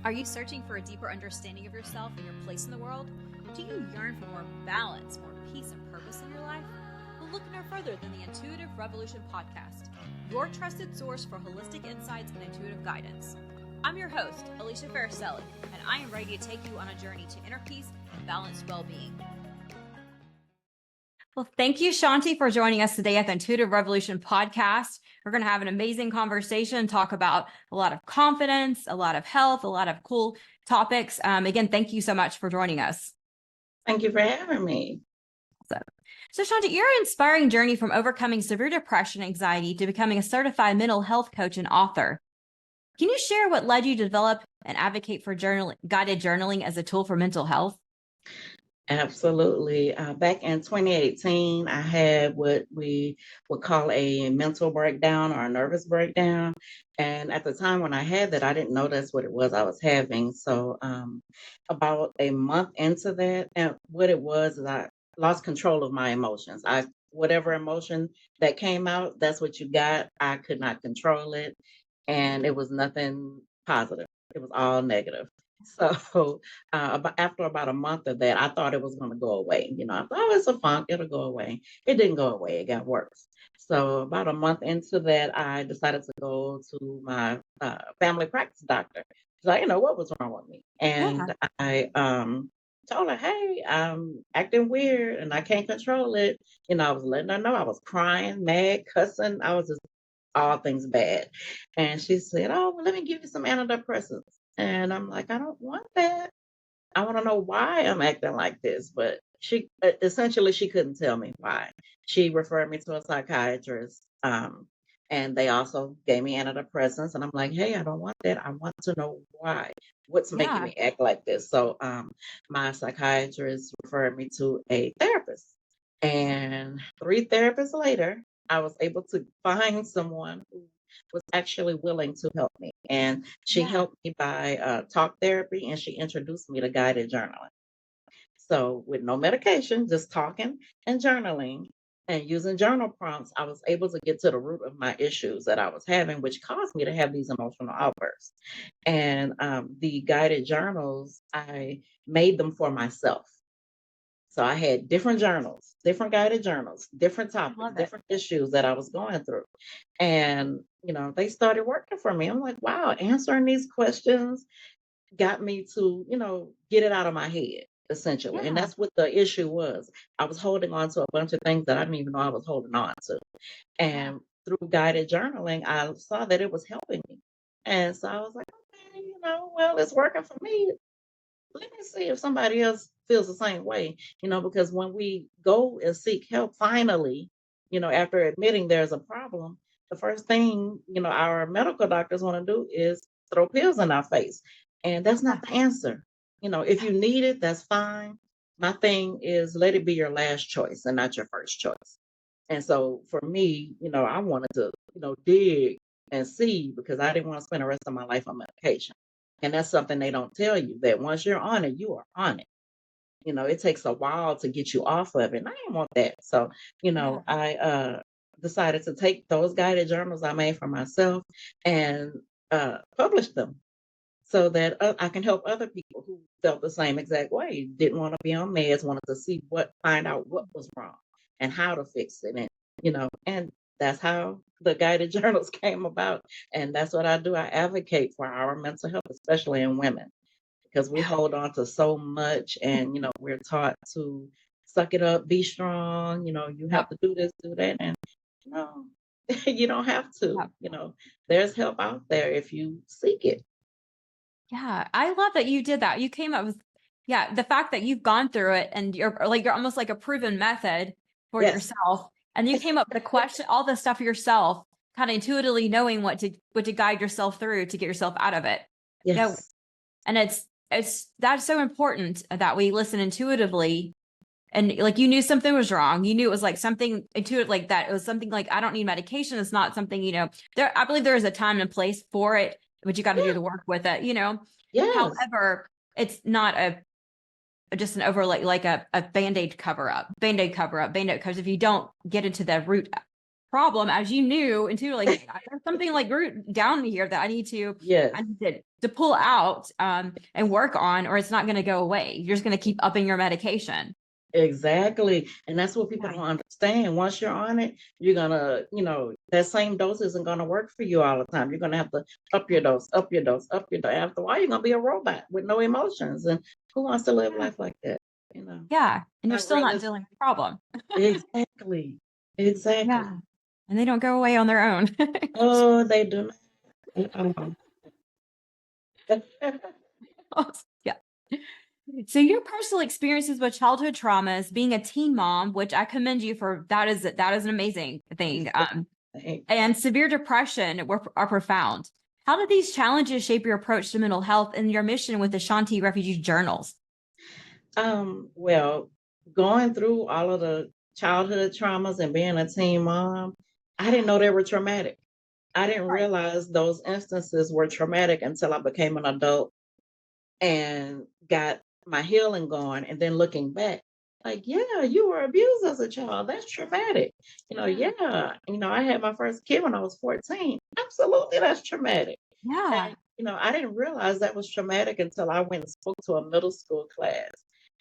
Are you searching for a deeper understanding of yourself and your place in the world? Do you yearn for more balance, more peace, and purpose in your life? Well, look no further than the Intuitive Revolution podcast, your trusted source for holistic insights and intuitive guidance. I'm your host, Alicia Faricelli, and I am ready to take you on a journey to inner peace and balanced well-being. Well, thank you, Shawnti, for joining us today at the Intuitive Revolution podcast. We're going to have an amazing conversation, talk about a lot of confidence, a lot of health, a lot of cool topics. Again, thank you so much for joining us. Thank you for having me. So Shawnti, your inspiring journey from overcoming severe depression and anxiety to becoming a certified mental health coach and author. Can you share what led you to develop and advocate for guided journaling as a tool for mental health? Absolutely. Back in 2018, I had what we would call a mental breakdown or a nervous breakdown. And at the time when I had that, I didn't know that's what it was I was having. So about a month into that, and what it was is I lost control of my emotions. Whatever emotion that came out, that's what you got. I could not control it. And it was nothing positive. It was all negative. So after about a month of that, I thought it was going to go away. I thought, oh, it's a funk, it'll go away. It didn't go away, it got worse. So about a month into that, I decided to go to my family practice doctor. So what was wrong with me? And I told her, hey, I'm acting weird and I can't control it. I was letting her know I was crying, mad, cussing. I was just all things bad. And she said, oh, well, let me give you some antidepressants. And I'm like, I don't want that. I want to know why I'm acting like this. But she essentially, she couldn't tell me why. She referred me to a psychiatrist. And they also gave me antidepressants. And I'm like, hey, I don't want that. I want to know why. What's making me act like this? So my psychiatrist referred me to a therapist. And 3 therapists later, I was able to find someone who was actually willing to help me. And she helped me by talk therapy, and she introduced me to guided journaling. So with no medication, just talking and journaling and using journal prompts, I was able to get to the root of my issues that I was having, which caused me to have these emotional outbursts. And the guided journals, I made them for myself. So I had different journals, different guided journals, different topics, different issues that I was going through. And, they started working for me. I'm like, wow, answering these questions got me to, get it out of my head, essentially. And that's what the issue was. I was holding on to a bunch of things that I didn't even know I was holding on to. And through guided journaling, I saw that it was helping me. And so I was like, okay, well, it's working for me. Let me see if somebody else feels the same way, because when we go and seek help, finally, after admitting there's a problem, the first thing, our medical doctors want to do is throw pills in our face. And that's not the answer. If you need it, that's fine. My thing is let it be your last choice and not your first choice. And so for me, I wanted to, dig and see because I didn't want to spend the rest of my life on medication. And that's something they don't tell you that once you're on it, you are on it. It takes a while to get you off of it. And I didn't want that. So, I decided to take those guided journals I made for myself and publish them so that I can help other people who felt the same exact way, didn't want to be on meds, wanted to find out what was wrong and how to fix it. And that's how the guided journals came about. And that's what I do. I advocate for our mental health, especially in women, because we hold on to so much and, we're taught to suck it up, be strong, you have to do this, do that. And, you don't have to, there's help out there if you seek it. Yeah, I love that you did that. You came up with, the fact that you've gone through it and you're almost like a proven method for yourself. And you came up with a question, all the stuff yourself, kind of intuitively knowing what to guide yourself through to get yourself out of it. Yes. And that's so important that we listen intuitively. And like, you knew something was wrong. You knew it was like something intuitive like that. It was something like, I don't need medication. It's not something, I believe there is a time and place for it, but you got to do the work with it, Yes. However, it's not just an overlay, like a Band-Aid cover up, because if you don't get into the root problem, as you knew intuitively, there's something like root down here that I need Yes, to pull out and work on, or it's not going to go away. You're just going to keep upping your medication. exactly. And that's what people Yeah. don't understand. Once you're on it, you're gonna, that same dose isn't gonna work for you all the time. You're gonna have to up your dose, up your dose, up your dose. After a while, you're gonna be a robot with no emotions. And who wants to live Yeah. life like that? You know, Yeah. And you're not still not realistic. dealing with the problem. Exactly. Exactly. Yeah. And they don't go away on their own. Oh, they do not. Yeah. So your personal experiences with childhood traumas, being a teen mom, which I commend you for, that is an amazing thing. And severe depression are profound. How did these challenges shape your approach to mental health and your mission with the Shawnti Refuge journals? Well, going through all of the childhood traumas and being a teen mom, I didn't know they were traumatic. I didn't Right. realize those instances were traumatic until I became an adult and got my healing going. And then looking back, like, yeah, you were abused as a child. That's traumatic. Yeah. Yeah. I had my first kid when I was 14. Absolutely, that's traumatic. Yeah. And, I didn't realize that was traumatic until I went and spoke to a middle school class.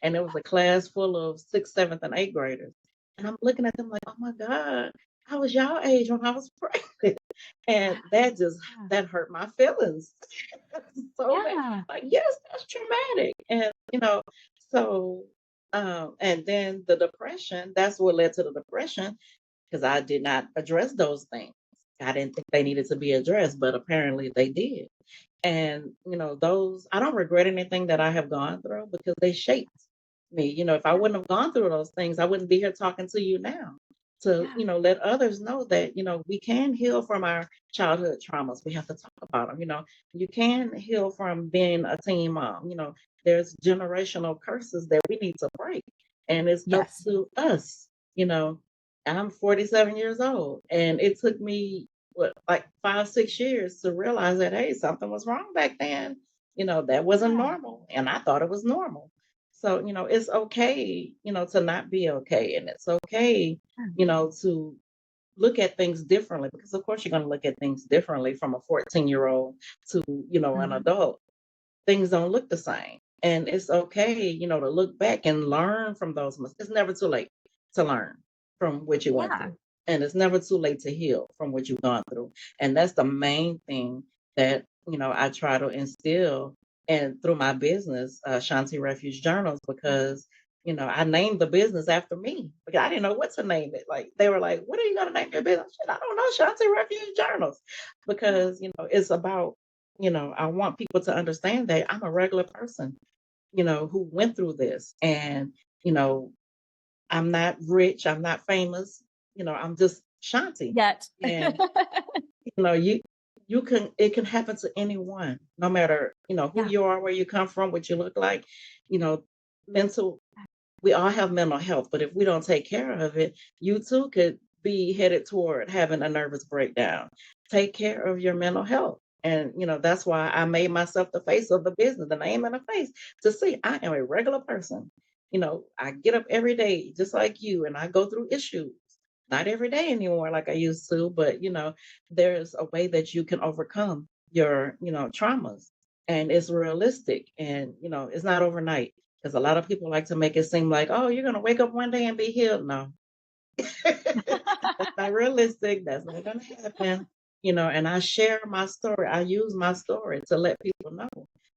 And it was a class full of sixth, seventh, and eighth graders. And I'm looking at them like, oh my God, I was y'all age when I was pregnant. And that hurt my feelings so bad. Yeah. Like, yes, that's traumatic. And, so, and then the depression, that's what led to the depression because I did not address those things. I didn't think they needed to be addressed, but apparently they did. And, those, I don't regret anything that I have gone through because they shaped me. If I wouldn't have gone through those things, I wouldn't be here talking to you now to, Yeah. let others know that, we can heal from our childhood traumas. We have to talk about them. You can heal from being a teen mom. There's generational curses that we need to break. And it's up Yes. to us. You know, I'm 47 years old, and it took me like 5, 6 years to realize that hey, something was wrong back then. That wasn't Yeah. normal, and I thought it was normal. So it's okay, to not be okay, and it's okay, to look at things differently because of course you're going to look at things differently from a 14-year-old to an Mhm. adult. Things don't look the same. And it's okay, to look back and learn from those mistakes. It's never too late to learn from what you went Yeah. through. And it's never too late to heal from what you've gone through. And that's the main thing that, I try to instill and through my business, Shawnti Refuge Journals, because, I named the business after me because I didn't know what to name it. Like they were like, what are you gonna name your business? I said, I don't know, Shawnti Refuge Journals. Because, it's about I want people to understand that I'm a regular person, who went through this. And, you know, I'm not rich, I'm not famous, I'm just Shanti. Yet. And, you know, you it can happen to anyone, no matter, who Yeah. you are, where you come from, what you look like, you know, mental we all have mental health, but if we don't take care of it, you too could be headed toward having a nervous breakdown. Take care of your mental health. And, that's why I made myself the face of the business, the name and the face to see I am a regular person. I get up every day just like you and I go through issues. Not every day anymore like I used to, but, there's a way that you can overcome your, traumas. And it's realistic and, it's not overnight because a lot of people like to make it seem like, oh, you're going to wake up one day and be healed. No, that's not realistic. That's not going to happen. And I share my story. I use my story to let people know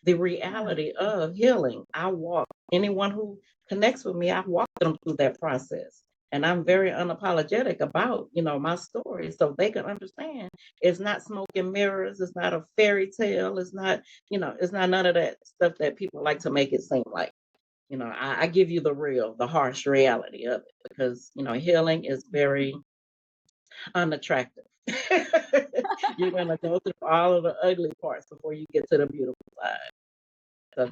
the Yeah. reality of healing. I walk anyone who connects with me, I walk them through that process. And I'm very unapologetic about, my story so they can understand it's not smoke and mirrors. It's not a fairy tale. It's not, it's not none of that stuff that people like to make it seem like. I give you the real, the harsh reality of it because, healing is very unattractive. You're going to go through all of the ugly parts before you get to the beautiful side. So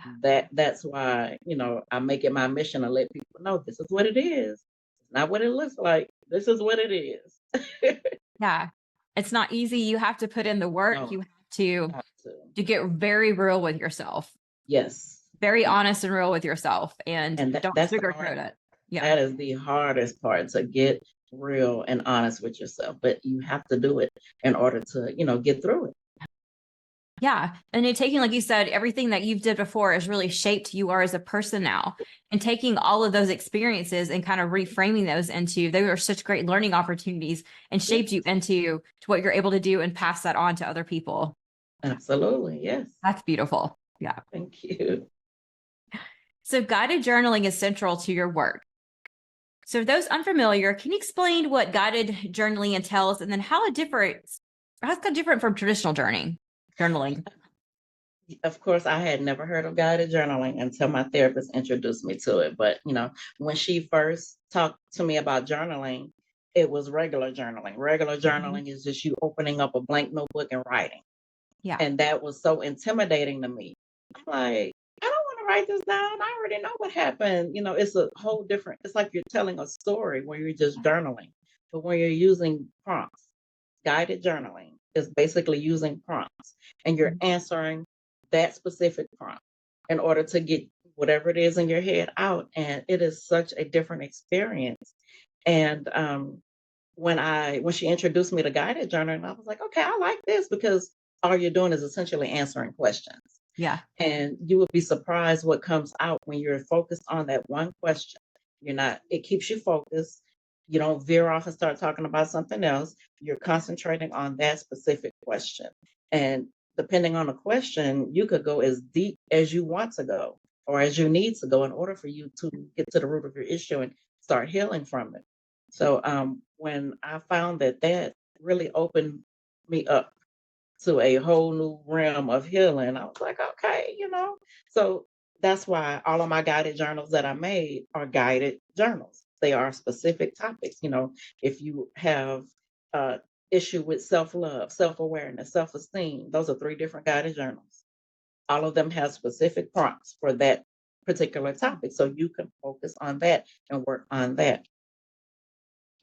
that's why, I make it my mission to let people know this is what it is. It's not what it looks like. This is what it is. Yeah. It's not easy. You have to put in the work. No, You have to have to. get very real with yourself, Yes. very honest and real with yourself, and And don't that's the hard sugarcoat it. Yeah. that is the hardest part to get real and honest with yourself, but you have to do it in order to, get through it. Yeah. And you're taking, like you said, everything that you've did before has really shaped who you are as a person now. And taking all of those experiences and kind of reframing those into, they were such great learning opportunities and shaped you into to what you're able to do and pass that on to other people. Absolutely. Yes. That's beautiful. Yeah. Thank you. So guided journaling is central to your work. So for those unfamiliar, can you explain what guided journaling entails and then how's it different from traditional journaling? Of course, I had never heard of guided journaling until my therapist introduced me to it. But, when she first talked to me about journaling, it was regular journaling. Regular journaling is just you opening up a blank notebook and writing. Yeah. And that was so intimidating to me. I'm like, I don't want to write this down. I already know what happened. It's a whole different, it's like you're telling a story where you're just journaling. But when you're using prompts, guided journaling is basically using prompts and you're answering that specific prompt in order to get whatever it is in your head out. And it is such a different experience. And when she introduced me to guided journaling, I was like, okay, I like this because all you're doing is essentially answering questions. Yeah. And you would be surprised what comes out when you're focused on that one question. It keeps you focused. You don't veer off and start talking about something else. You're concentrating on that specific question. And depending on the question, you could go as deep as you want to go or as you need to go in order for you to get to the root of your issue and start healing from it. So when I found that really opened me up to a whole new realm of healing, I was like, okay, So that's why all of my guided journals that I made are guided journals. They are specific topics. If you have issue with self-love, self-awareness, self-esteem, those are 3 different guided journals. All of them have specific prompts for that particular topic. So you can focus on that and work on that.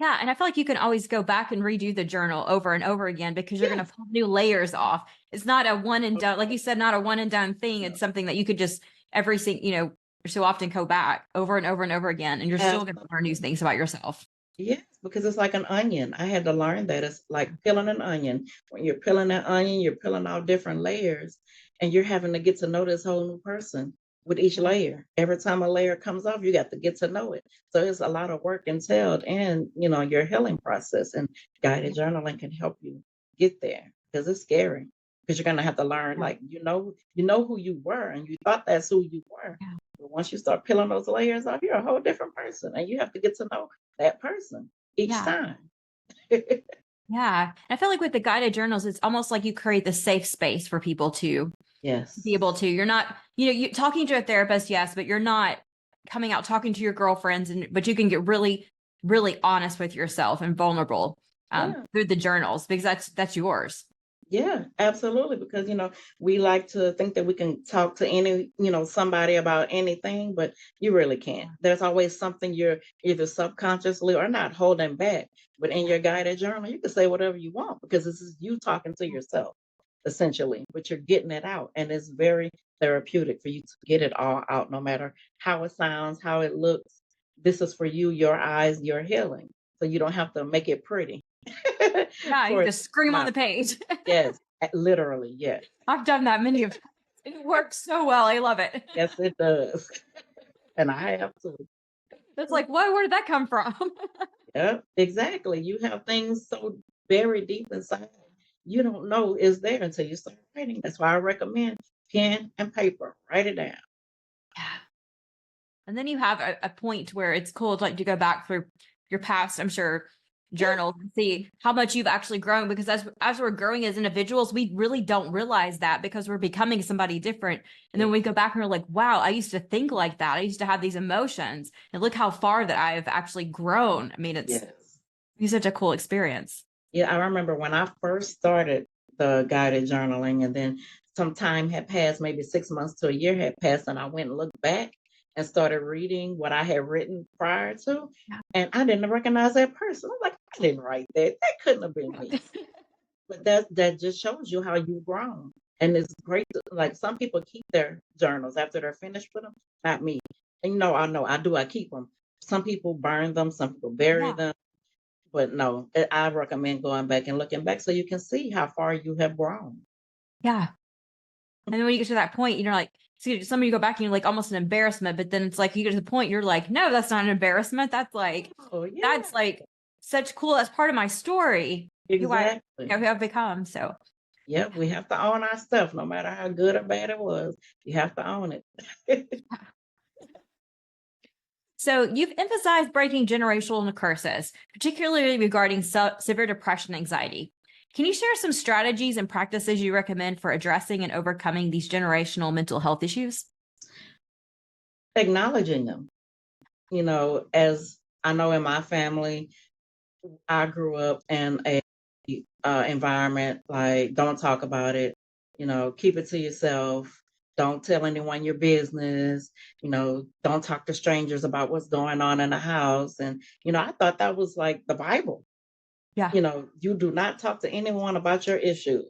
Yeah. And I feel like you can always go back and redo the journal over and over again because you're going to pull new layers off. It's not a one and done, like you said, not a one and done thing. It's something that you could just so often go back over and over and over again. And you're still going to learn new things about yourself. Yes, because it's like an onion. I had to learn that it's like peeling an onion. When you're peeling that onion, you're peeling off different layers and you're having to get to know this whole new person with each layer. Every time a layer comes off, you got to get to know it. So it's a lot of work entailed in, your healing process, and guided journaling can help you get there because it's scary because you're going to have to learn, like, who you were and you thought that's who you were. Yeah. But once you start peeling those layers off, you're a whole different person and you have to get to know that person each time. Yeah. I feel like with the guided journals, it's almost like you create the safe space for people to be able to. You're not, you talking to a therapist, yes, but you're not coming out talking to your girlfriends, but you can get really, really honest with yourself and vulnerable through the journals because that's yours. Yeah, absolutely. Because, we like to think that we can talk to any, somebody about anything, but you really can't. There's always something you're either subconsciously or not holding back. But in your guided journal, you can say whatever you want because this is you talking to yourself, essentially, but you're getting it out. And it's very therapeutic for you to get it all out, no matter how it sounds, how it looks. This is for you, your eyes, your healing. So you don't have to make it pretty. Yeah, you just scream on the page. Yes, literally, yes. I've done that many of times. It works so well. I love it. Yes, it does. And I have to. It's like, where did that come from? Yeah, exactly. You have things so buried deep inside, you don't know is there until you start writing. That's why I recommend pen and paper. Write it down. Yeah. And then you have a point where it's cool to go back through your past, I'm sure, journals and see how much you've actually grown, because as we're growing as individuals, we really don't realize that because we're becoming somebody different. And then we go back and we're like, wow, I used to think like that. I used to have these emotions, and look how far that I've actually grown. I mean, it's such a cool experience. Yeah, I remember when I first started the guided journaling, and then some time had passed, maybe 6 months to a year had passed, and I went and looked back and started reading what I had written prior to, and I didn't recognize that person. I'm like, I didn't write that. That couldn't have been me. But that just shows you how you've grown. And it's great like some people keep their journals after they're finished with them, not me. And I know I do, I keep them. Some people burn them, some people bury them. But no, I recommend going back and looking back so you can see how far you have grown. Yeah. And then when you get to that point, you're like, see, some of you go back and you're like almost an embarrassment, but then it's like you get to the point, you're like, no, that's not an embarrassment. Oh, yeah, That's like such cool. That's part of my story, exactly. who I've become. So Yeah, we have to own our stuff, no matter how good or bad it was. You have to own it. So you've emphasized breaking generational curses, particularly regarding severe depression and anxiety. Can you share some strategies and practices you recommend for addressing and overcoming these generational mental health issues? Acknowledging them. As I know in my family, I grew up in a environment like don't talk about it, keep it to yourself. Don't tell anyone your business. Don't talk to strangers about what's going on in the house. And I thought that was like the Bible. Yeah. You do not talk to anyone about your issues.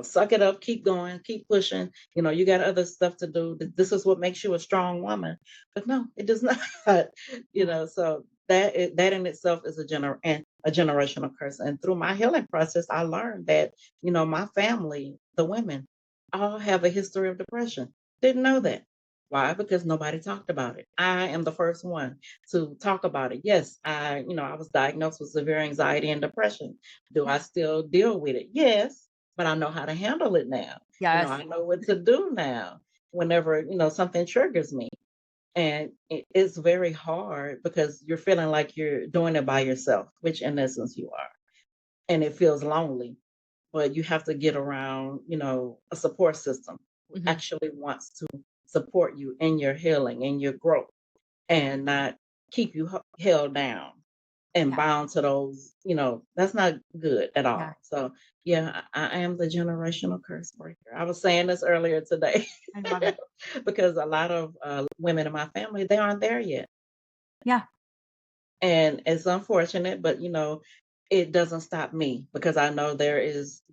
Suck it up, keep going, keep pushing. You got other stuff to do. This is what makes you a strong woman. But no, it does not. So that in itself is a generational curse. And through my healing process, I learned that, my family, the women, all have a history of depression. Didn't know that. Why? Because nobody talked about it. I am the first one to talk about it. Yes, I was diagnosed with severe anxiety and depression. Do I still deal with it? Yes, but I know how to handle it now. Yes. I know what to do now whenever, something triggers me. And it's very hard because you're feeling like you're doing it by yourself, which in essence you are. And it feels lonely, but you have to get around, a support system who actually wants to support you in your healing, in your growth, and not keep you held down and bound to those, that's not good at all. Yeah. So, yeah, I am the generational curse breaker. I was saying this earlier today I love it. because a lot of women in my family, they aren't there yet. Yeah. And it's unfortunate, but it doesn't stop me because I know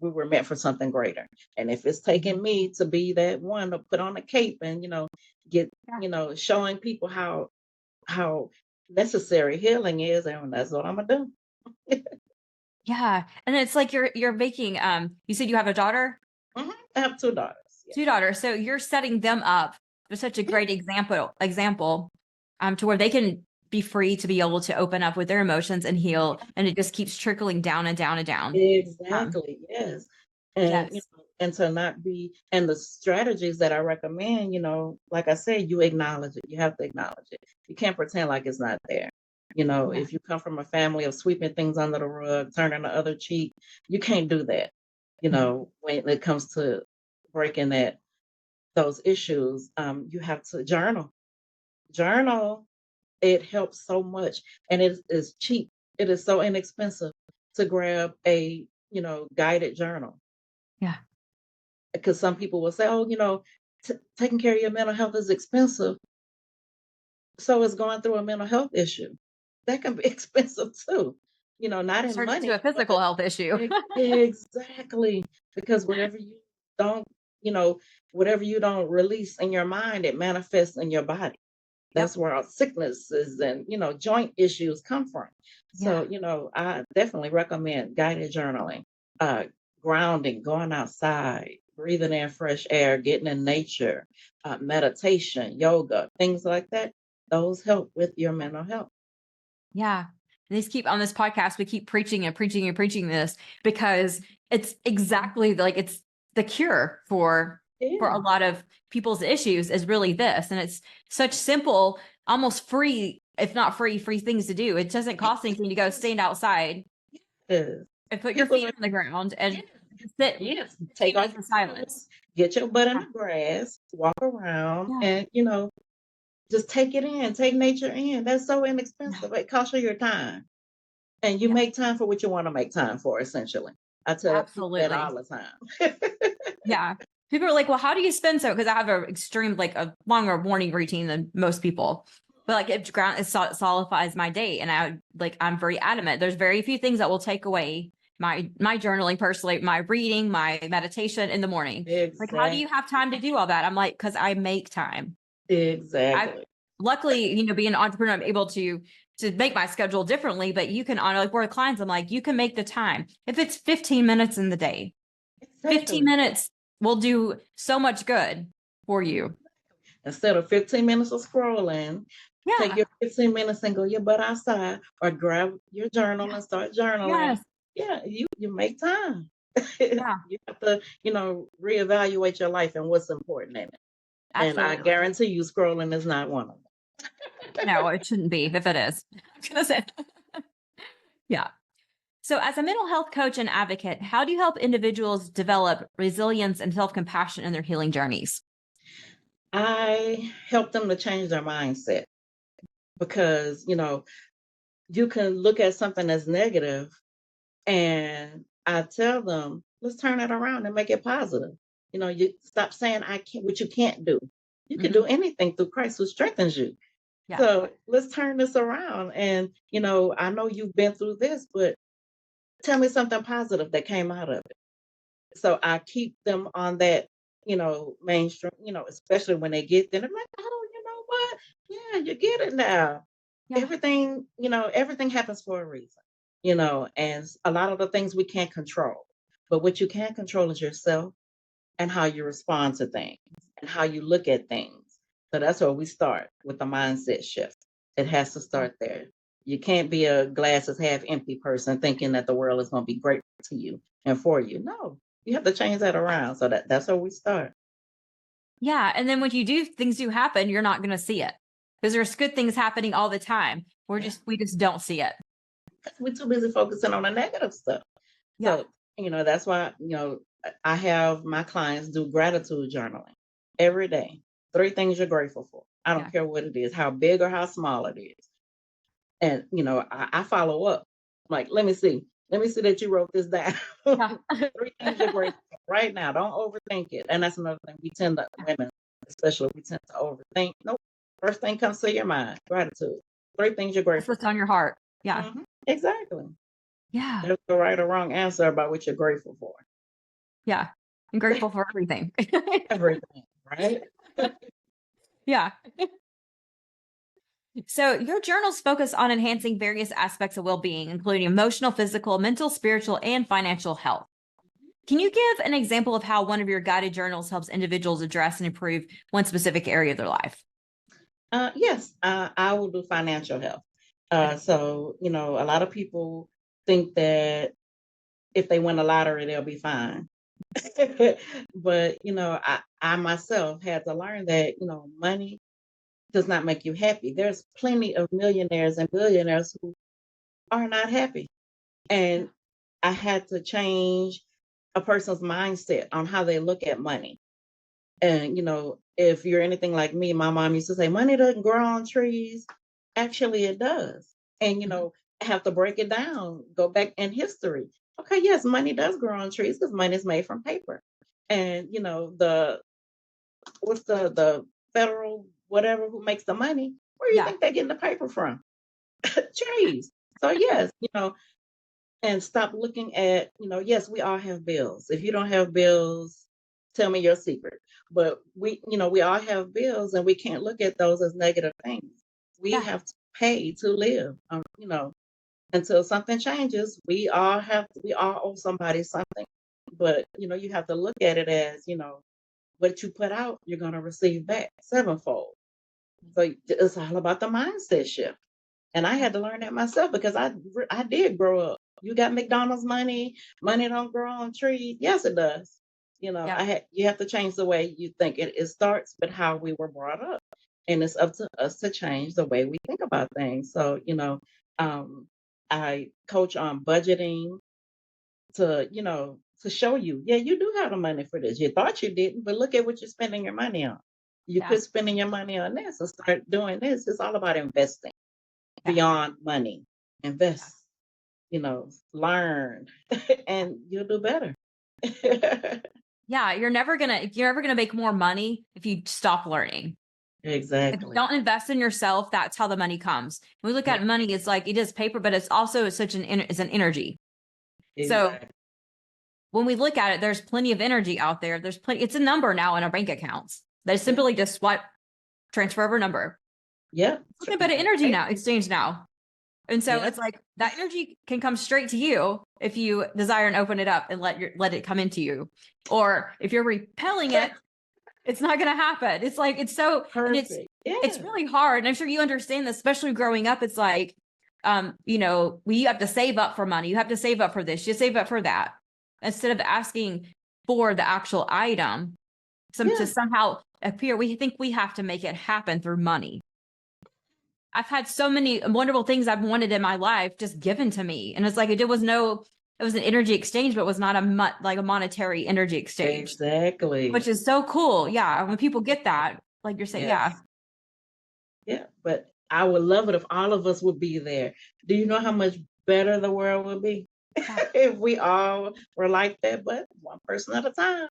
we were meant for something greater. And if it's taking me to be that one to put on a cape and, get, showing people how necessary healing is, and that's what I'm gonna do. Yeah. And it's like you're making, you said you have a daughter? I have two daughters. Yeah. Two daughters. So you're setting them up for such a great example, to where they can be free to be able to open up with their emotions and heal. And it just keeps trickling down and down and down. Exactly. Yes. And Yes. and to not be, and the strategies that I recommend, like I said, you acknowledge it. You have to acknowledge it. You can't pretend like it's not there. Yeah. If you come from a family of sweeping things under the rug, turning the other cheek, you can't do that. When it comes to breaking those issues, you have to journal. Journal. It helps so much, and it is cheap. It is so inexpensive to grab a guided journal. Yeah. Because some people will say, oh, taking care of your mental health is expensive. So is going through a mental health issue. That can be expensive too. Not in Turns into money, a physical but health issue. exactly. Because don't, you know, whatever you don't release in your mind, it manifests in your body. Yep. That's where our sicknesses and, joint issues come from. Yeah. So, I definitely recommend guided journaling, uh, grounding, going outside, breathing in fresh air, getting in nature, meditation, yoga, things like that. Those help with your mental health. Yeah. These keep on this podcast, we keep preaching and preaching and preaching this because it's exactly like it's the cure for Yeah. a lot of people's issues is really this. And it's such simple, almost free, if not free things to do. It doesn't cost anything to go stand outside Yes. and put your People feet are, on the ground and yes, sit yes. 15 Take off minutes your in silence. shoes, get your butt in the grass, walk around, Yeah. and just take it in, take nature in. That's so Yeah. inexpensive. It costs you your time. And you Yeah. make time for what you want to make time for, essentially. I tell people that Absolutely. all the time. Yeah. People are like, well, how do you spend so? Because I have a extreme, like a longer morning routine than most people. But like it solidifies my day. And I'm very adamant. There's very few things that will take away my journaling personally, my reading, my meditation in the morning. Like, how do Exactly. you have time to do all that? I'm like, because I make time. Exactly. luckily, being an entrepreneur, I'm able to make my schedule differently, but you can honor, like, where clients, I'm like, you can make the time. If it's 15 minutes in the day, 15 Exactly. minutes will do so much good for you. Instead of 15 minutes of scrolling, take Yeah. your 15 minutes and go your butt outside or grab your journal and start journaling. Yes. Yeah, you make time. Yeah. You have to, reevaluate your life and what's important in it. And I Absolutely. guarantee you scrolling is not one of them. No, it shouldn't be if it is. I'm gonna say. Yeah. So, as a mental health coach and advocate, how do you help individuals develop resilience and self-compassion in their healing journeys? I help them to change their mindset because, you can look at something as negative and I tell them, let's turn it around and make it positive. You stop saying I can't what you can't do. You can do Mhm. anything through Christ who strengthens you. Yeah. So let's turn this around. And, I know you've been through this, but tell me something positive that came out of it. So I keep them on that, mainstream, especially when they get there. I'm like, oh, you know what? Yeah, you get it now. Yeah. Everything happens for a reason, and a lot of the things we can't control. But what you can control is yourself and how you respond to things and how you look at things. So that's where we start with the mindset shift. It has to Yeah. start there. You can't be a glasses half empty person thinking that the world is going to be great to you and for you. No, you have to change that around. So that's where we start. Yeah. And then when things do happen, you're not going to see it because there's good things happening all the time. Yeah. We just don't see it. We're too busy focusing on the negative stuff. Yeah. So, that's why, I have my clients do gratitude journaling every day. 3 things you're grateful for. I Yeah. don't care what it is, how big or how small it is. And, I follow up. Like, let me see. Let me see that you wrote this down. Yeah. 3 things you're grateful for right now. Don't overthink it. And that's another thing. Women, especially, we tend to overthink. Nope. First thing comes to your mind, gratitude. 3 things you're That's grateful what's on your heart. Yeah. for. Exactly. Yeah. There's no right or wrong answer about what you're grateful for. Yeah. I'm grateful for everything. Everything, right? Yeah. So your journals focus on enhancing various aspects of well-being, including emotional, physical, mental, spiritual, and financial health. Can you give an example of how one of your guided journals helps individuals address and improve one specific area of their life? Yes, I will do financial health. Yeah. So, a lot of people think that if they win the lottery, they'll be fine. But, I myself had to learn that, money does not make you happy. There's plenty of millionaires and billionaires who are not happy. Yeah. And I had to change a person's mindset on how they look at money. And, if you're anything like me, my mom used to say, money doesn't grow on trees. Actually, it does. And, Mhm. I have to break it down, go back in history. Okay, yes, money does grow on trees because money is made from paper. And, what's the federal whatever who makes the money? Where do you Yeah. think they're getting the paper from? Trees. So yes, and stop looking at, yes, we all have bills. If you don't have bills, tell me your secret. But we all have bills and we can't look at those as negative things. We Yeah. have to pay to live. Until something changes, we all owe somebody something. But you have to look at it as, what you put out, you're gonna receive back sevenfold. So it's all about the mindset shift. And I had to learn that myself because I did grow up. You got McDonald's money, money don't grow on trees. Yes, it does. Yeah. You have to change the way you think. It starts with how we were brought up. And it's up to us to change the way we think about things. So, um, I coach on budgeting to show you, yeah, you do have the money for this. You thought you didn't, but look at what you're spending your money on. You Yeah. quit spending your money on this and start doing this. It's all about investing Yeah. beyond money. Invest, learn, and you'll do better. Yeah. You're never gonna make more money if you stop learning. If you Exactly. don't invest in yourself, that's how the money comes. When we look Yeah, at money, it's like it is paper, but it's also it's an energy. So exactly. when we look at it, there's plenty of energy out there. It's a number now in our bank accounts. They Yeah, simply just swipe, transfer over number. Yeah. Nothing but an energy Right. now, exchange now. And so Yeah. it's like that energy can come straight to you if you desire and open it up and let it come into you. Or if you're repelling it, it's not going to happen. It's like, it's so, and Perfect. it's Yeah. really hard. And I'm sure you understand this, especially growing up. It's like, you have to save up for money. You have to save up for this. You save up for that. Instead of asking for the actual item, to Yeah. somehow appear, we think we have to make it happen through money. I've had so many wonderful things I've wanted in my life just given to me. And it's like, it was an energy exchange, but it was not like a monetary energy exchange, Exactly. which is so cool. Yeah. When people get that, like you're saying, yeah. Yes. Yeah. But I would love it if all of us would be there. Do you know how much better the world would be Yeah. if we all were like that, but one person at a time?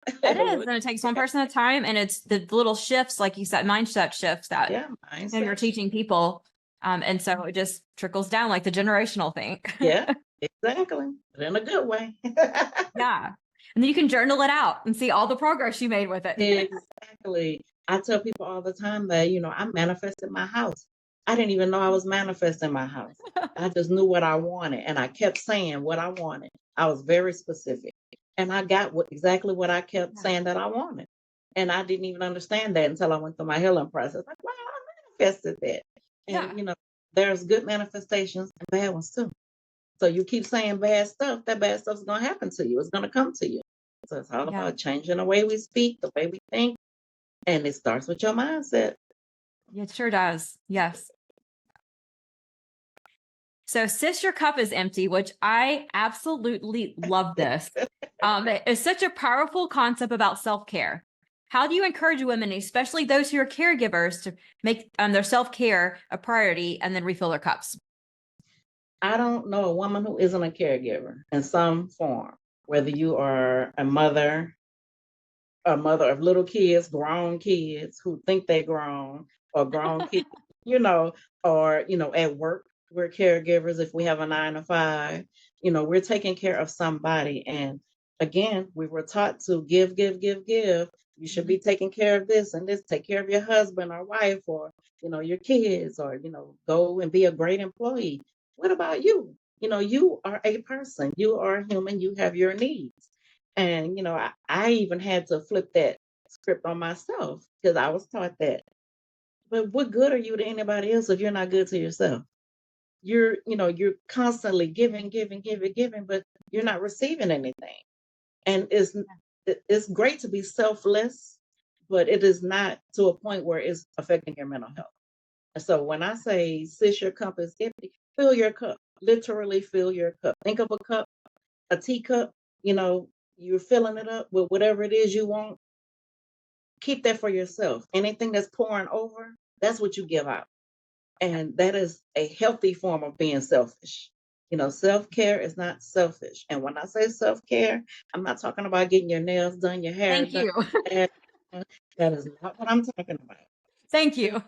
It is. And it takes one person at a time. And it's the little shifts, like you said, mindset shifts that Yeah, you're mindset. teaching people. And so it just trickles down like the generational thing. Yeah, exactly. But in a good way. Yeah. And then you can journal it out and see all the progress you made with it. Exactly. I tell people all the time that, I manifested my house. I didn't even know I was manifesting my house. I just knew what I wanted and I kept saying what I wanted. I was very specific. And I got exactly what I kept saying that I wanted. And I didn't even understand that until I went through my healing process. Like, wow, I manifested that. Yeah. And, there's good manifestations and bad ones too. So you keep saying bad stuff, that bad stuff's going to happen to you. It's going to come to you. So it's all Yeah. about changing the way we speak, the way we think, and it starts with your mindset. It sure does. Yes. So, sis, your cup is empty, which I absolutely love this. It's such a powerful concept about self-care. How do you encourage women, especially those who are caregivers, to make their self-care a priority and then refill their cups? I don't know a woman who isn't a caregiver in some form, whether you are a mother of little kids, grown kids who think they're grown, or grown kids, you know, or, at work, we're caregivers if we have a 9 to 5, we're taking care of somebody. And again, we were taught to give, give, give, give. You should be taking care of this and this, take care of your husband or wife or, your kids or, go and be a great employee. What about you? You are a person, you are human, you have your needs. And, I even had to flip that script on myself because I was taught that. But what good are you to anybody else if you're not good to yourself? You're constantly giving, giving, giving, giving, but you're not receiving anything. And it's great to be selfless, but it is not to a point where it's affecting your mental health. And so when I say, sis, your cup is empty, fill your cup. Literally fill your cup. Think of a cup, a teacup, you're filling it up with whatever it is you want. Keep that for yourself. Anything that's pouring over, that's what you give out. And that is a healthy form of being selfish. Self care is not selfish. And when I say self care, I'm not talking about getting your nails done, your hair Thank done. you. That is not what I'm talking about. Thank you.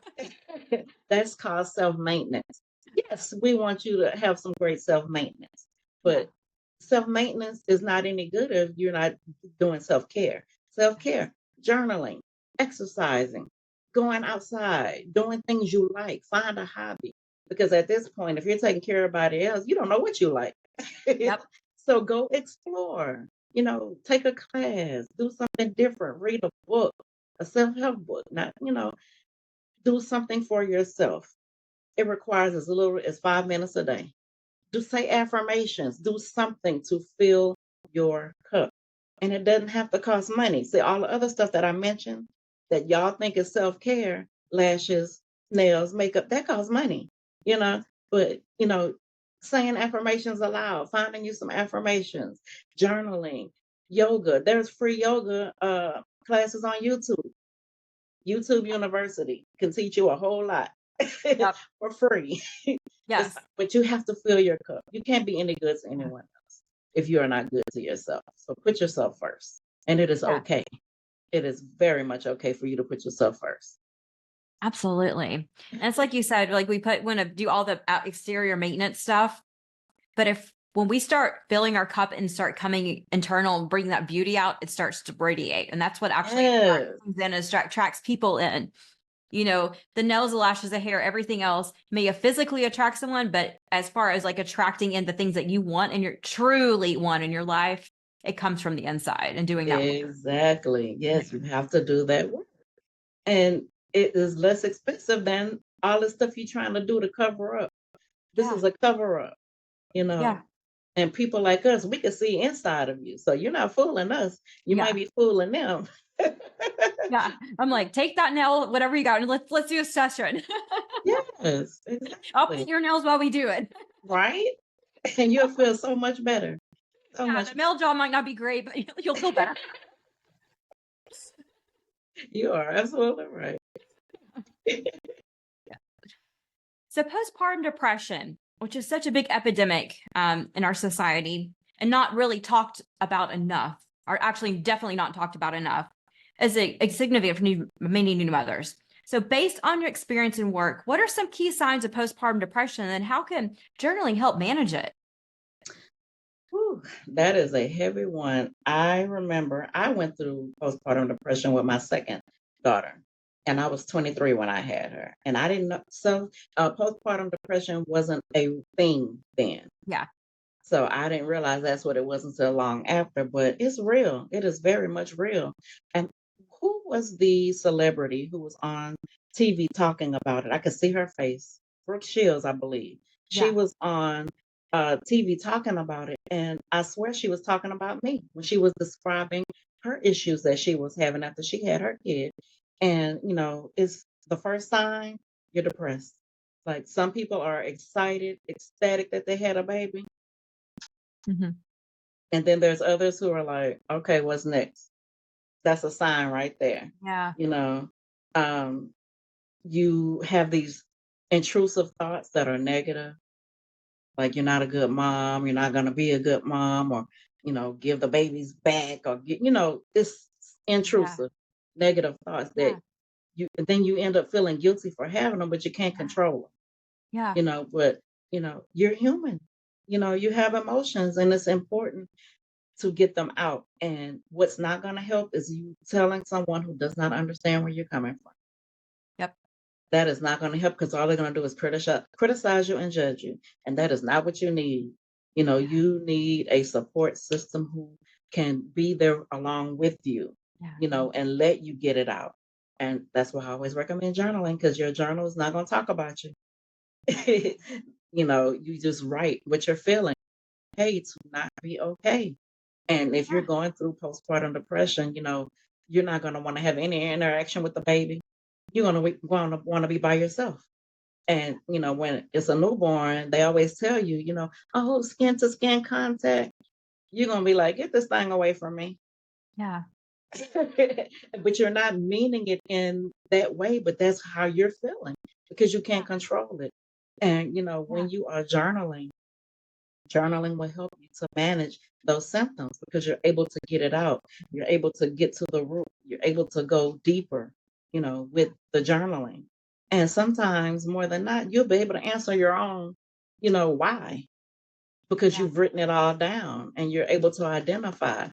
That's called self maintenance. Yes, we want you to have some great self maintenance, Yeah. but self maintenance is not any good if you're not doing self care. Self care, journaling, exercising, going outside, doing things you like, find a hobby. Because at this point, if you're taking care of everybody else, you don't know what you like. Yep. So go explore, take a class, do something different, read a book, a self help book, not, do something for yourself. It requires as little as 5 minutes a day. Do say affirmations, do something to fill your cup. And it doesn't have to cost money. See, all the other stuff that I mentioned that y'all think is self care, lashes, nails, makeup, that costs money, you know. But, saying affirmations aloud, finding you some affirmations, journaling, yoga. There's free yoga classes on YouTube. YouTube University can teach you a whole lot Yep. for free. Yes. But you have to fill your cup. You can't be any good to anyone else if you are not good to yourself. So put yourself first. And it is Yeah. okay. It is very much okay for you to put yourself first. Absolutely. And it's like you said, like we want to do all the exterior maintenance stuff. But when we start filling our cup and start coming internal and bringing that beauty out, it starts to radiate. And that's what actually Yes. then attracts people in. The nails, the lashes, the hair, everything else may physically attract someone, but as far as like attracting in the things that you want and you're truly want in your life, it comes from the inside and doing that work. Exactly. Yes, you have to do that work. And it is less expensive than all the stuff you're trying to do to cover up. This Yeah. is a cover up, you Yeah. know. And people like us, we can see inside of you. So you're not fooling us. You might Yeah. be fooling them. Yeah. I'm like, take that nail, whatever you got, and let's do a session. Yes, I'll paint exactly. your nails while we do it. Right? And you'll feel so much better. So Yeah, much the nail job might not be great, but you'll feel better. You are absolutely right. Yeah. So postpartum depression, which is such a big epidemic in our society and not really talked about enough, or actually definitely not talked about enough, is a significant for many new mothers. So based on your experience and work, what are some key signs of postpartum depression and how can journaling help manage it? Whew, that is a heavy one. I remember I went through postpartum depression with my second daughter, and I was 23 when I had her. And I didn't know, so postpartum depression wasn't a thing then. Yeah. So I didn't realize that's what it was until long after, but it's real. It is very much real. And who was the celebrity who was on TV talking about it? I could see her face. Brooke Shields, I believe. She Yeah. was on TV talking about it. And I swear she was talking about me when she was describing her issues that she was having after she had her kid. And, it's the first sign you're depressed. Like some people are excited, ecstatic that they had a baby. Hmm. And then there's others who are like, okay, what's next? That's a sign right there. Yeah. You know, um, you have these intrusive thoughts that are negative, like you're not a good mom, you're not going to be a good mom, or, give the babies back, or, it's Yeah. intrusive, negative thoughts that Yeah. and then you end up feeling guilty for having them, but you can't Yeah. control them, Yeah. but, you're human. You have emotions, and it's important to get them out. And what's not going to help is you telling someone who does not understand where you're coming from. Yep. That is not going to help because all they're going to do is criticize you and judge you. And that is not what you need. Yeah. You need a support system who can be there along with you, Yeah. and let you get it out. And that's why I always recommend journaling because your journal is not going to talk about you. You just write what you're feeling. Hey, to not be okay. And if you're Yeah. going through postpartum depression, you're not going to want to have any interaction with the baby. You're going to want to be by yourself. And, when it's a newborn, they always tell you, oh, skin to skin contact. You're going to be like, get this thing away from me. Yeah. But you're not meaning it in that way, but that's how you're feeling because you Yeah. can't control it. And, Yeah. when you are journaling will help you to manage those symptoms because you're able to get it out. You're able to get to the root. You're able to go deeper, with the journaling. And sometimes more than not, you'll be able to answer your own, why, because Yeah. you've written it all down and you're able to identify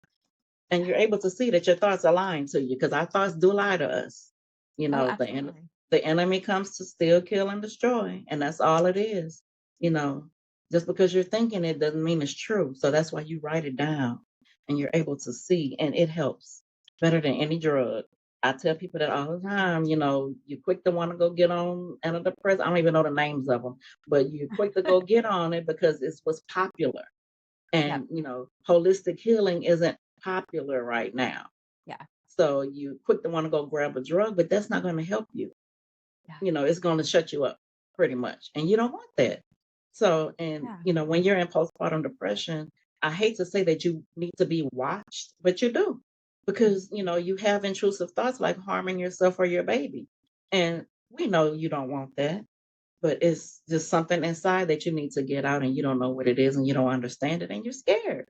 and you're able to see that your thoughts are lying to you because our thoughts do lie to us. Oh, The absolutely. the enemy comes to steal, kill, and destroy, and that's all it is. You know, just because you're thinking it doesn't mean it's true. So that's why you write it down, and you're able to see, and it helps better than any drug. I tell people that all the time. You're quick to want to go get on antidepressant. I don't even know the names of them, but you're quick to go get on it because it's what's popular. Yep. And, holistic healing isn't popular right now. Yeah. So you quick to want to go grab a drug, but that's not going to help you. Yeah. It's going to shut you up pretty much. And you don't want that. So, and, Yeah. when you're in postpartum depression, I hate to say that you need to be watched, but you do because, you have intrusive thoughts like harming yourself or your baby. And we know you don't want that, but it's just something inside that you need to get out and you don't know what it is and you don't understand it and you're scared.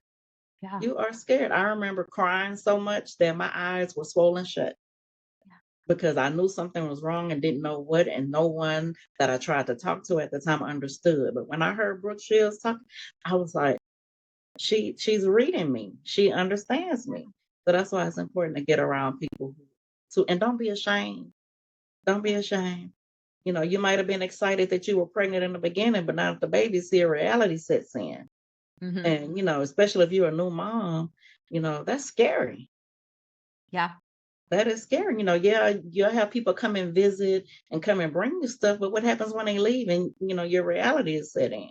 Yeah. You are scared. I remember crying so much that my eyes were swollen shut Yeah. because I knew something was wrong and didn't know what, and no one that I tried to talk to at the time understood. But when I heard Brooke Shields talk, I was like, she's reading me. She understands me. So that's why it's important to get around people and don't be ashamed. Don't be ashamed. You might have been excited that you were pregnant in the beginning, but now that the baby's here, reality sets in. Hmm. And, especially if you're a new mom, that's scary. Yeah. That is scary. Yeah, you'll have people come and visit and come and bring you stuff, but what happens when they leave and, your reality is set in?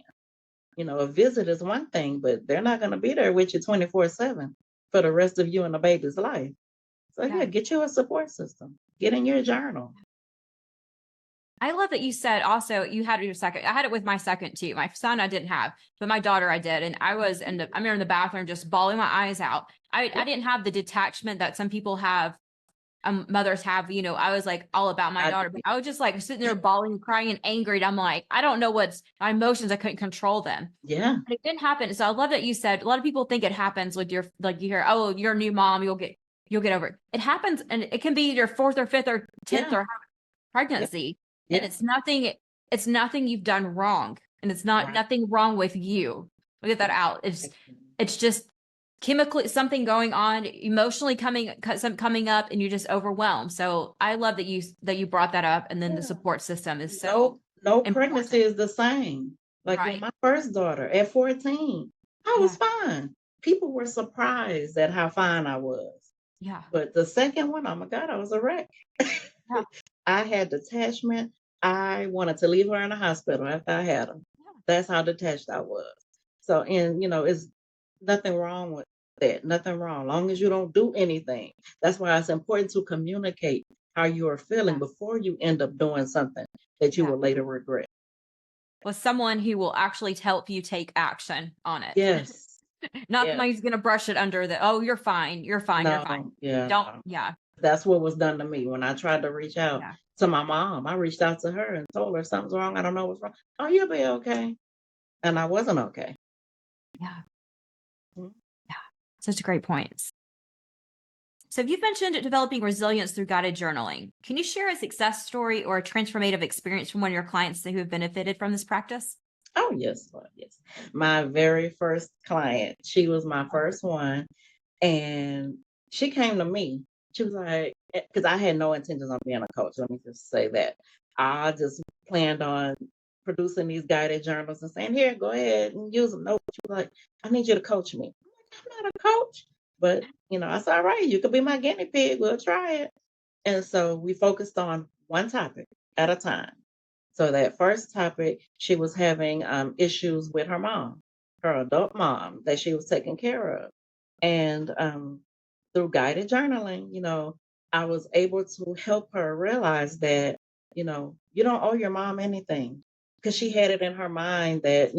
A visit is one thing, but they're not going to be there with you 24/7 for the rest of you and the baby's life. So, yeah, Yeah. get you a support system. Get in your journal. I love that you said also you had your second. I had it with my second too. My son I didn't have, but my daughter I did. And I was I remember in the bathroom just bawling my eyes out. I didn't have the detachment that some people have, mothers have. I was like all about my I, daughter, but I was just like sitting there bawling, crying, and angry. And I'm like, I don't know what's my emotions. I couldn't control them. yeah, And it didn't happen. So I love that you said a lot of people think it happens with your, like you hear, oh, you're a new mom, you'll get over it. It happens, and it can be your fourth or fifth or 10th yeah, or yeah, pregnancy. And yeah. it's nothing you've done wrong. And it's not Right. nothing wrong with you. We'll get that out. Exactly. It's just chemically something going on, emotionally coming up, and you're just overwhelmed. So I love that you brought that up. And then the Yeah. support system is so No pregnancy important. is the same. Like with Right. my first daughter at 14, I was Yeah. fine. People were surprised at how fine I was. Yeah. But the second one, oh my God, I was a wreck. Yeah. I had detachment. I wanted to leave her in the hospital after I had her. That's how detached I was. So, and it's nothing wrong with that. Nothing wrong. Long as you don't do anything. That's why it's important to communicate how you are feeling Yeah. before you end up doing something that you Yeah. will later regret. With someone who will actually help you take action on it. Yes. Not Yes. somebody's going to brush it under the, oh, you're fine. You're fine. You're fine. No. Yeah. Don't, No. yeah. That's what was done to me when I tried to reach out Yeah. to my mom. I reached out to her and told her something's wrong. I don't know what's wrong. Oh, you'll be okay. And I wasn't okay. Yeah. Mhm. Yeah. Such great points. So you've mentioned developing resilience through guided journaling. Can you share a success story or a transformative experience from one of your clients who have benefited from this practice? Oh, yes, Lord, yes. My very first client, she was my first one, and she came to me. She was like, because I had no intentions on being a coach. Let me just say that. I just planned on producing these guided journals and saying, here, go ahead and use them. No, she was like, I need you to coach me. I'm not a coach, but I said, all right, you could be my guinea pig. We'll try it. And so we focused on one topic at a time. So that first topic, she was having issues with her mom, her adult mom that she was taking care of. And through guided journaling, I was able to help her realize that, you don't owe your mom anything. Because she had it in her mind that,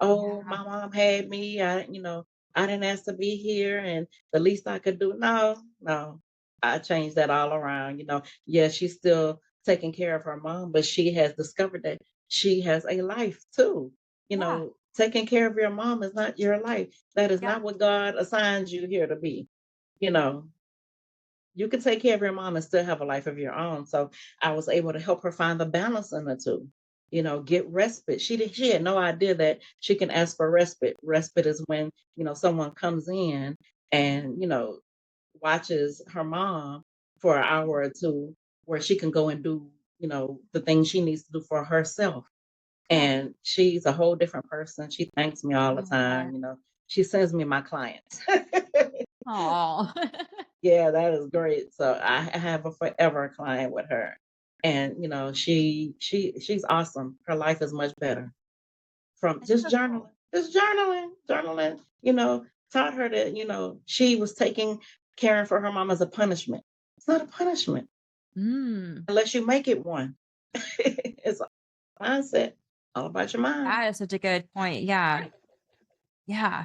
oh, Yeah. my mom had me. I didn't ask to be here. And the least I could do. No, no. I changed that all around. Yeah, she's still taking care of her mom, but she has discovered that she has a life too. Yeah. Taking care of your mom is not your life. That is Yeah. not what God assigns you here to be. You know, you can take care of your mom and still have a life of your own. So I was able to help her find the balance in the two. Get respite. She had no idea that she can ask for respite. Respite is when, someone comes in and, watches her mom for an hour or two where she can go and do, the things she needs to do for herself. Yeah. And she's a whole different person. She thanks me all the Oh, yeah. time. She sends me my clients. Oh. Yeah, that is great. So I have a forever client with her. And she's awesome. Her life is much better from It's just so journaling. cool. Journaling, taught her that, she was taking caring for her mom as a punishment. It's not a punishment Mm, unless you make it one. It's a mindset, all about your mind. that is such a good point. Yeah. Right. Yeah.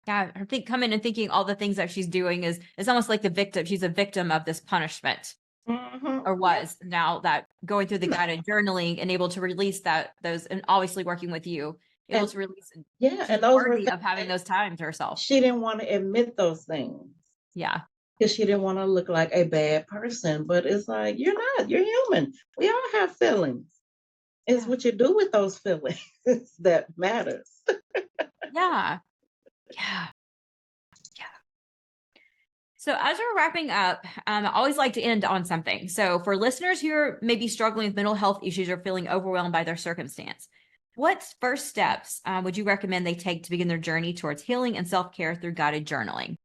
Yeah. Her coming and thinking all the things that she's doing is almost like the victim. She's a victim of this punishment, or Yeah. was. Now that going through the No. guided journaling and able to release those, and obviously working with you, able And to release, and yeah, she's and those were worthy things of having that those times herself. she didn't want to admit those things Yeah. because she didn't want to look like a bad person. But it's like, you're not, you're human. We all have feelings. It's Yeah. what you do with those feelings that matters. Yeah. Yeah. Yeah. So, as we're wrapping up, I always like to end on something. So, for listeners who are maybe struggling with mental health issues or feeling overwhelmed by their circumstance, what first steps would you recommend they take to begin their journey towards healing and self care through guided journaling?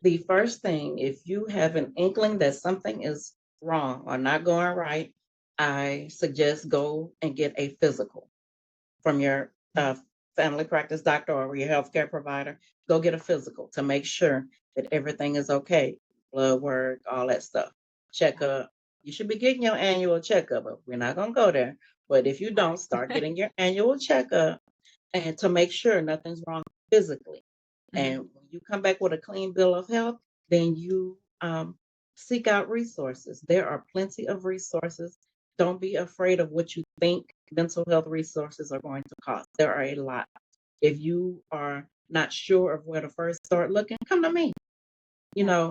The first thing, if you have an inkling that something is wrong or not going right, I suggest go and get a physical from your family practice doctor or your healthcare provider. Go get a physical to make sure that everything is okay. Blood work, all that stuff. Checkup. You should be getting your annual checkup, but we're not going to go there. But if you don't, start getting your annual checkup and to make sure nothing's wrong physically. And when you come back with a clean bill of health, then you seek out resources. There are plenty of resources. Don't be afraid of what you think mental health resources are going to cost. There are a lot. If you are not sure of where to first start looking, come to me.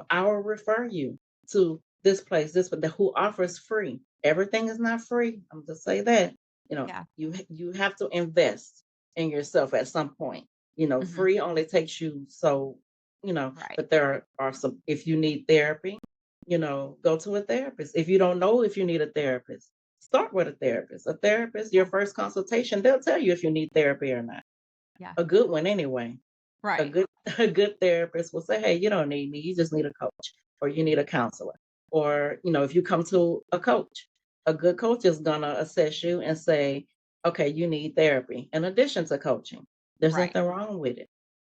I will refer you to this place, who offers free. Everything is not free. I'm just say that. Yeah. You have to invest in yourself at some point. Free only takes you so, Right. but there are some, if you need therapy, go to a therapist. If you don't know if you need a therapist, start with a therapist. A therapist, your first consultation, they'll tell you if you need therapy or not. Yeah. A good one anyway. A Right. good a good therapist will say, hey, you don't need me, you just need a coach or you need a counselor. Or, if you come to a coach, a good coach is gonna assess you and say, okay, you need therapy in addition to coaching. There's Right. nothing wrong with it.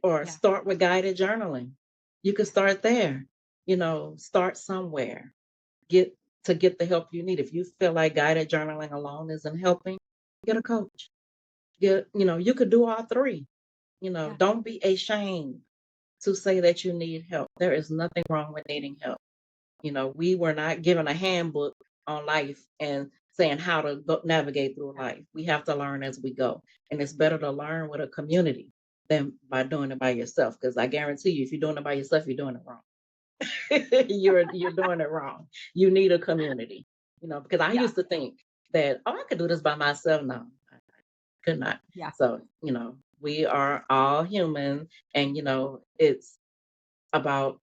Or Yeah. start with guided journaling. You can start there. Start somewhere. Get the help you need. If you feel like guided journaling alone isn't helping, get a coach. You could do all three. Yeah. Don't be ashamed to say that you need help. There is nothing wrong with needing help. We were not given a handbook on life and saying how to navigate through life. We have to learn as we go. And it's better to learn with a community than by doing it by yourself. Because I guarantee you, if you're doing it by yourself, you're doing it wrong. You're doing it wrong. You need a community. Because I Yeah. used to think that, I could do this by myself. No, I could not. Yeah. So, we are all human and, it's about,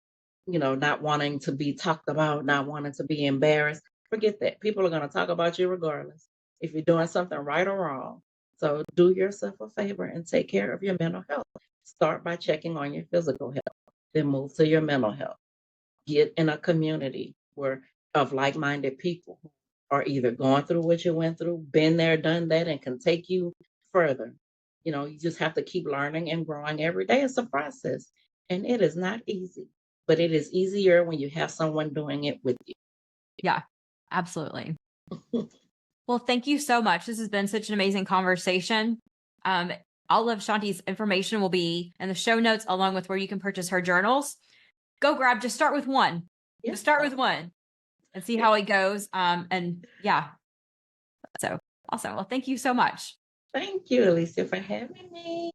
not wanting to be talked about, not wanting to be embarrassed. Forget that. People are going to talk about you regardless if you're doing something right or wrong. So do yourself a favor and take care of your mental health. Start by checking on your physical health, then move to your mental health. Get in a community of like-minded people who are either going through what you went through, been there, done that, and can take you further. You just have to keep learning and growing every day. It's a process. And it is not easy, but it is easier when you have someone doing it with Yeah. Absolutely. you. Well, thank you so much. This has been such an amazing conversation. Um, all of Shawnti's information will be in the show notes, along with where you can purchase her journals. Just start with one. Yeah. Just start with one and see how it goes. And yeah, so awesome. Well, thank you so much. Thank you, Alicia, for having me.